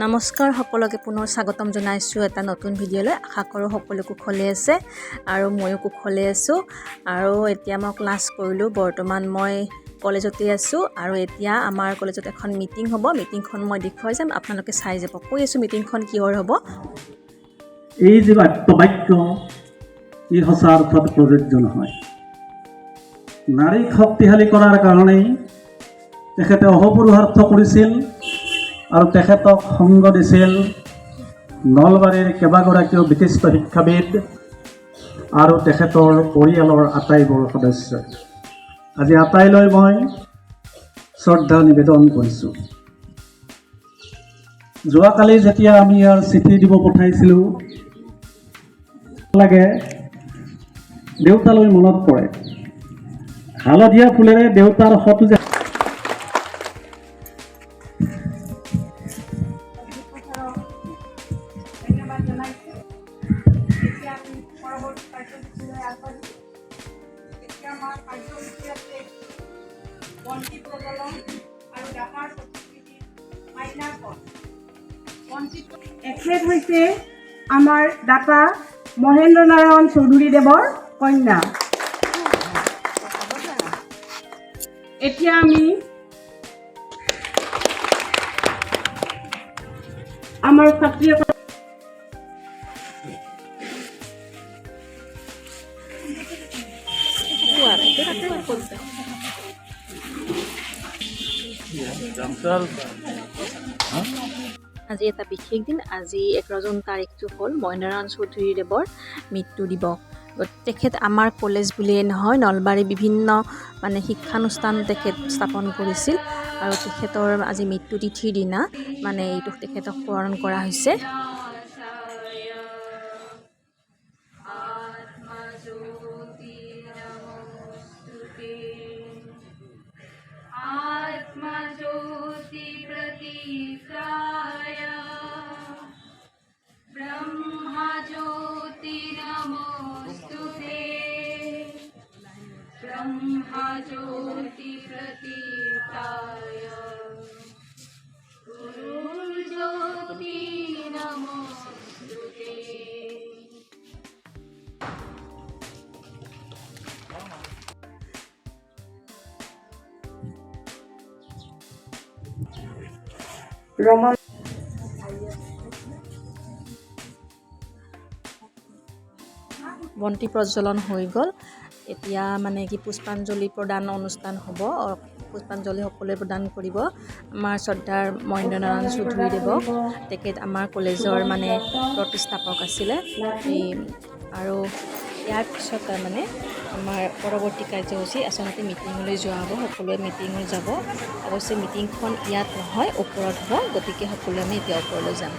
নমস্কাৰ সকলোকে পুনৰ স্বাগতম জনাইছোঁ এটা নতুন ভিডিঅ'লৈ। আশা কৰোঁ সকলো কুশলে আছে আৰু ময়ো কুশলে আছোঁ। আৰু এতিয়া মই ক্লাছ কৰিলোঁ, বৰ্তমান মই কলেজতে আছোঁ আৰু এতিয়া আমাৰ কলেজত এখন মিটিং হ'ব। মিটিংখন মই দেখুৱাই যাম, আপোনালোকে চাই যাব। কৈ আছোঁ মিটিংখন কিহৰ হ'ব। এই যে বাক্য ই সঁচা অৰ্থত প্ৰযোজ্য নহয়। নাৰীক শক্তিশালী কৰাৰ কাৰণেই তেখেতে অহপুৰুষাৰ্থ কৰিছিল আৰু তেখেতক সংগ দিছিল নলবাৰীৰ কেইবাগৰাকীও বিশিষ্ট শিক্ষাবিদ আৰু তেখেতৰ পৰিয়ালৰ আটাইবোৰ সদস্য। আজি আটাইলৈ মই শ্ৰদ্ধা নিবেদন কৰিছোঁ। যোৱাকালি যেতিয়া আমি ইয়াৰ চিঠি দিব পঠাইছিলোঁ, লাগে দেউতালৈ মনত পৰে। হালধীয়া ফুলেৰে দেউতাৰ ফটো যে এখেত হৈছে আমাৰ দাতা মহেন্দ্ৰ নাৰায়ণ চৌধুৰী দেৱৰ কন্যা। এতিয়া আমি আমাৰ ছাত্ৰীসকল আজি এটা বিশেষ দিন। আজি 11 জুন তাৰিখটো হ'ল মহেন্দ্ৰনাৰায়ণ চৌধুৰী দেৱৰ মৃত্যু দিৱস। তেখেত আমাৰ কলেজ বুলিয়ে নহয়, নলবাৰী বিভিন্ন শিক্ষানুষ্ঠান তেখেত স্থাপন কৰিছিল আৰু তেখেতৰ আজি মৃত্যু তিথিৰ দিনা এইটো তেখেতক স্মৰণ কৰা হৈছে। বন্তি প্ৰজ্বলন হৈ গ'ল। এতিয়া পুষ্পাঞ্জলি প্ৰদান অনুষ্ঠান হ'ব। পুষ্পাঞ্জলি সকলোৱে প্ৰদান কৰিব আমাৰ শ্ৰদ্ধাৰ মহেন্দ্ৰনাৰায়ণ চৌধুৰী দেৱক। তেখেত আমাৰ কলেজৰ প্ৰতিষ্ঠাপক আছিলে। আৰু ইয়াৰ পিছত আমাৰ পৰৱৰ্তী কাৰ্যসূচী আচলতে মিটিঙলৈ যোৱা হ'ব। সকলোৱে মিটিঙলৈ যাব। অৱশ্যে মিটিংখন ইয়াত নহয়, ওপৰত হ'ব। গতিকে সকলোৱে আমি এতিয়া ওপৰলৈ যাম।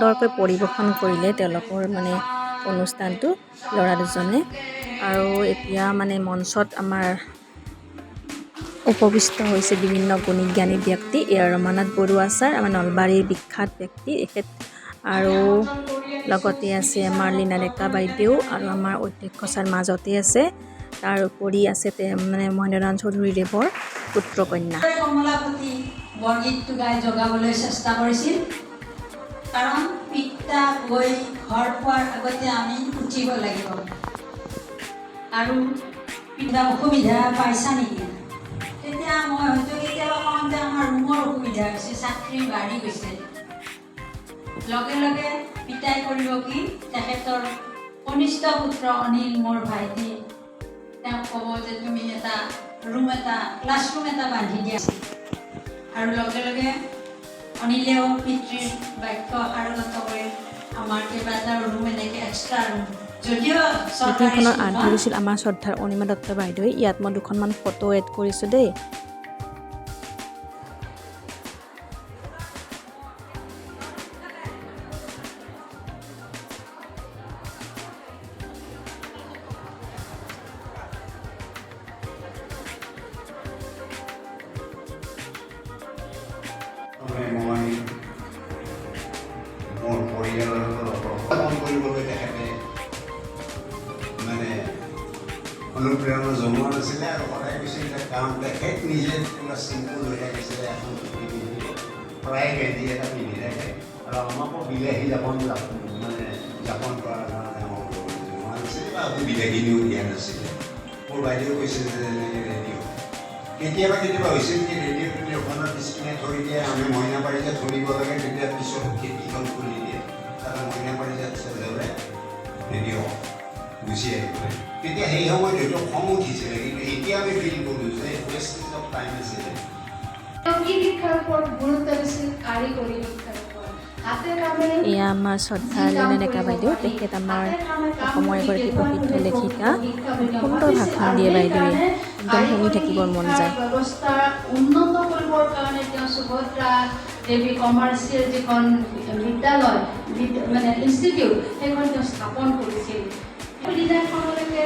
সুন্দৰকৈ পৰিৱেশন কৰিলে তেওঁলোকৰ মানে অনুষ্ঠানটো ল'ৰা দুজনে। আৰু এতিয়া মানে মঞ্চত আমাৰ উপবিষ্ট হৈছে বিভিন্ন গুণী জ্ঞানী ব্যক্তি। এয়া ৰমানাথ বৰুৱা ছাৰ, আমাৰ নলবাৰীৰ বিখ্যাত ব্যক্তি এখেত, আৰু লগতে আছে আমাৰ লীনা ডেকা বাইদেউ, আৰু আমাৰ অধ্যক্ষ ছাৰ মাজতে আছে। তাৰ উপৰি আছে মানে মহেন্দ্ৰনাৰায়ণ চৌধুৰীদেৱৰ পুত্ৰ কন্যা। কমলাপতি বৰগীতটো গাই জগাবলৈ চেষ্টা কৰিছিল, কাৰণ পিতা গৈ ঘৰ পোৱাৰ আগতে আমি উঠিব লাগিব। আৰু কিবা অসুবিধা পাইছা নেকি? তেতিয়া মই হয়তো কেতিয়াবা কওঁ যে আমাৰ ৰুমৰ অসুবিধা হৈছে, চাকৰি বাঢ়ি গৈছে। লগে লগে পিতাই কৰিব কি, তেখেতৰ কনিষ্ঠ পুত্ৰ অনিল, মোৰ ভাইটি, তেওঁক ক'ব যে তুমি এটা ক্লাছৰুম এটা বান্ধি দিয়া। আৰু লগে লগে অনিলেও পিতৃৰ বাক্য সাৰোগত কৰি আমাৰ কেইবাটাও ৰুম, এনেকৈ এক্সট্ৰা ৰুম, যদিও মিটিংখনৰ আগ ধৰিছিল আমাৰ শ্ৰদ্ধাৰ অনিমা দত্ত বাইদেৱে। ইয়াত মই দুখনমান ফটো এড কৰিছোঁ দেই। মই মোৰ পৰিয়ালৰ লগত কৰিবলৈ তেখেতে মানে অনুপ্ৰেৰণা জনোৱা নাছিলে, আৰু সদায় কৈছিলে, কাৰণ তেখেত নিজে পুৰা চিম্পুল হৈ থাকিছিলে, এখন ধুতি পিন্ধি প্ৰায় গেঞ্জি এটা পিন্ধি থাকে, আৰু আমাকো বিলাহী মানে যাপন কৰাৰ কাৰণে আমাক জনোৱা নাছিলে, বা বিলাহীও দিয়া নাছিলে। মোৰ বাইদেউ কৈছিল যে এনেকৈ ৰেডিঅ' কেতিয়াবা হৈছিল কি, ৰেডিঅ'টো এখনৰ পিছপিনে থৈ দিয়ে, আমি মইনাবাৰীতে ধৰিব লাগে, তেতিয়া পিছত খেতিখন খুলি দিয়ে, তাত মইনাবাৰীতে যাবলৈ ৰেডিঅ' গুচি আহিব। তেতিয়া সেই সময়ত হয়তো খং উঠিছিলে, কিন্তু এতিয়া আমি ফিল কৰোঁ যে ৱেষ্টেজ অফ টাইম আছিলে। শিক্ষাৰ ওপৰত গুৰুত্ব দিছিল, কাৰিকৰী শিক্ষাৰ ওপৰত। এয়া আমাৰ শ্ৰদ্ধাৰ লীনা ডেকা বাইদেউ, তেখেত আমাৰ অসমৰ এগৰাকী প্ৰসিদ্ধ লেখিকা। সুন্দৰ ভাষণ দিয়ে বাইদেৱে, একদম শুনি থাকিবৰ মন যায়। ব্যৱস্থা উন্নত কৰিবৰ কাৰণে তেওঁ সুভদ্ৰা দেৱী কমাৰ্চিয়েল যিখন বিদ্যালয় মানে ইনষ্টিটিউট, সেইখন তেওঁ স্থাপন কৰিছিল। দিনাখনলৈকে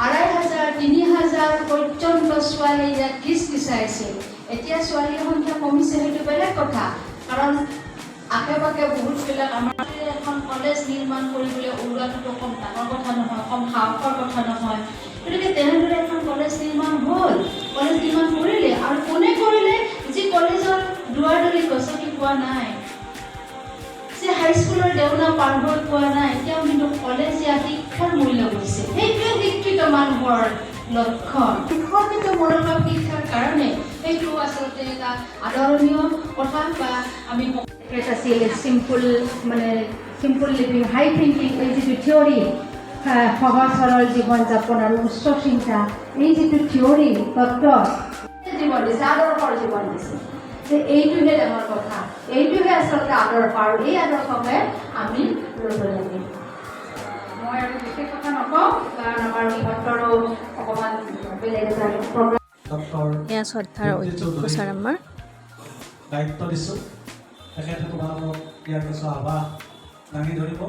২,৫০০, ৩,০০০ পৰ্যন্ত ছোৱালী ইয়াত কিচাইছিল। এতিয়া ছোৱালীৰ সংখ্যা কমিছে, সেইটো বেলেগ কথা, কাৰণ আশে পাশে বহুতবিলাক আমাৰ এখন কলেজ নিৰ্মাণ কৰিবলৈ ওলোৱাটো কম ডাঙৰ কথা নহয়, কম সাহসৰ কথা নহয়। গতিকে তেনেদৰে এখন কলেজ নিৰ্মাণ হ'ল, কলেজ নিৰ্মাণ কৰিলে, আৰু কোনে কৰিলে? যি কলেজৰ দুৱাৰদলি গছকি পোৱা নাই, যে হাইস্কুলৰ দেওনা পাৰ হৈ পোৱা নাই, তেওঁ কিন্তু কলেজীয়া শিক্ষাৰ মূল্য বুজিছে। সেইটোৱে শিক্ষিত মানুহৰ লক্ষণ। শিক্ষাগত মনোভাৱ শিক্ষাৰ কাৰণে সেইটো আচলতে এটা আদৰণীয় কথা। বা আমি আছিল চিম্পুল লিভিং, হাই থিংকিং, এই যিটো থিয়ৰী, সহজ সৰল জীৱন যাপন আৰু উচ্চ চিন্তা, এই যিটো থিয়ৰী তত্ত্ব জীৱন দিছে, আদৰ্শৰ জীৱন দিছে, যে এইটোহে ডাঙৰ কথা, এইটোহে আচলতে আদৰ্শ, আৰু এই আদৰ্শকে আমি ল'ব লাগে। মই আৰু বিশেষ কথা নকওঁ, কাৰণ আমাৰ ইহঁতৰো অকণমান বেলেগ এটা প্ৰগ্ৰাম। এয়া শ্ৰদ্ধাৰ অধ্যক্ষ ছাৰ আমাৰ। দায়িত্ব দিছোঁ, তেখেতে তোমালোকক ইয়াৰ কিছু আভাস দাঙি ধৰিব,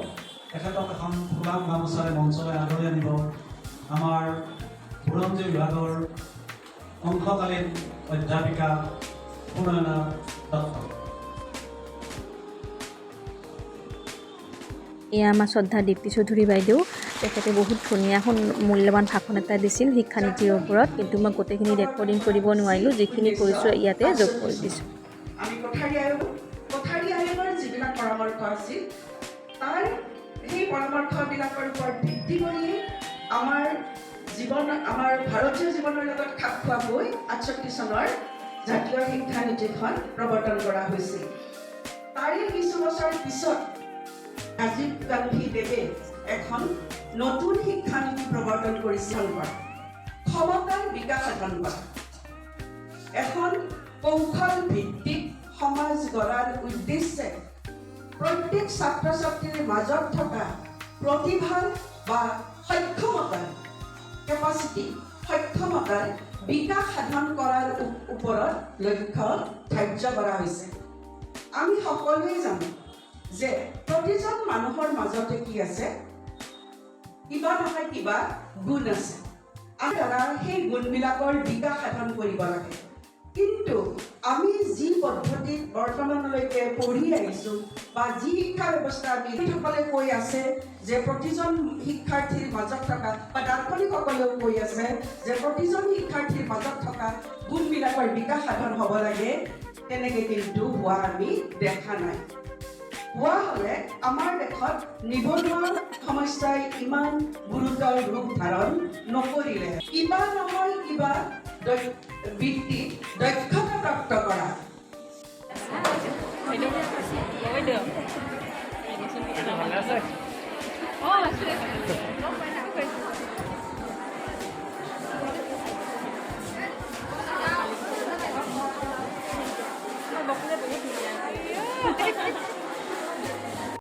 তেখেতক এখন ফুলাম গামোচাৰে মঞ্চলৈ আদৰি আনিব আমাৰ বুৰঞ্জী বিভাগৰ অংশকালীন অধ্যাপিকা প্ৰণয়না দত্ত। এয়া আমাৰ শ্ৰদ্ধা দীপ্তি চৌধুৰী বাইদেউ, তেখেতে বহুত ধুনীয়া মূল্যৱান ভাষণ এটা দিছিল শিক্ষানীতিৰ ওপৰত, কিন্তু মই গোটেইখিনি ৰেকৰ্ডিং কৰিব নোৱাৰিলোঁ, যিখিনি কৰিছোঁ ইয়াতে যোগ কৰি দিছোঁ। আমি কোঠাৰী আয়োগৰ যিবিলাক পৰামৰ্শ আছিল, তাৰ সেই পৰামৰ্শবিলাকৰ ওপৰত ভিত্তি কৰি আমাৰ ভাৰতীয় জীৱনৰ লগত খাপ খোৱাকৈ ৬৮ চনৰ জাতীয় শিক্ষানীতিখন প্ৰৱৰ্তন কৰা হৈছিল। তাৰে কিছু বছৰ পিছত ৰাজীৱ গান্ধী দেৱে এখন নতুন শিক্ষানীতি প্ৰৱৰ্তন কৰিছিল, ক্ষমতাৰ বিকাশ সাধন কৰা এখন কৌশল ভিত্তিক সমাজ গঢ়াৰ উদ্দেশ্যে প্ৰত্যেক ছাত্ৰ ছাত্ৰীৰ মাজত থকা প্ৰতিভা বা সক্ষমতাৰ বিকাশ সাধন কৰাৰ ওপৰত লক্ষ্য ধাৰ্য কৰা হৈছে। আমি সকলোৱে জানো যে প্ৰতিজন মানুহৰ মাজতে কি আছে, কিবা নহয় কিবা গুণ আছে। আৰু দাদা সেই গুণবিলাকৰ বিকাশ সাধন কৰিব লাগে। কিন্তু আমি যি পদ্ধতিত বৰ্তমানলৈকে পঢ়ি আহিছোঁ বা যি শিক্ষা ব্যৱস্থা আমি সকলে কৈ আছে যে প্ৰতিজন শিক্ষাৰ্থীৰ মাজত থকা বা দাৰ্শনিকসকলেও কৈ আছে যে প্ৰতিজন শিক্ষাৰ্থীৰ মাজত থকা গুণবিলাকৰ বিকাশ সাধন হ'ব লাগে, তেনেকৈ কিন্তু হোৱা আমি দেখা নাই। হোৱা হ'লে আমাৰ দেশত নিবনুৱা সমস্যাই ইমান গুৰুতৰ ৰূপ ধাৰণ নকৰিলে। কিবা নহয় কিবা বৃত্তিত দক্ষতা প্ৰাপ্ত কৰা। Oh,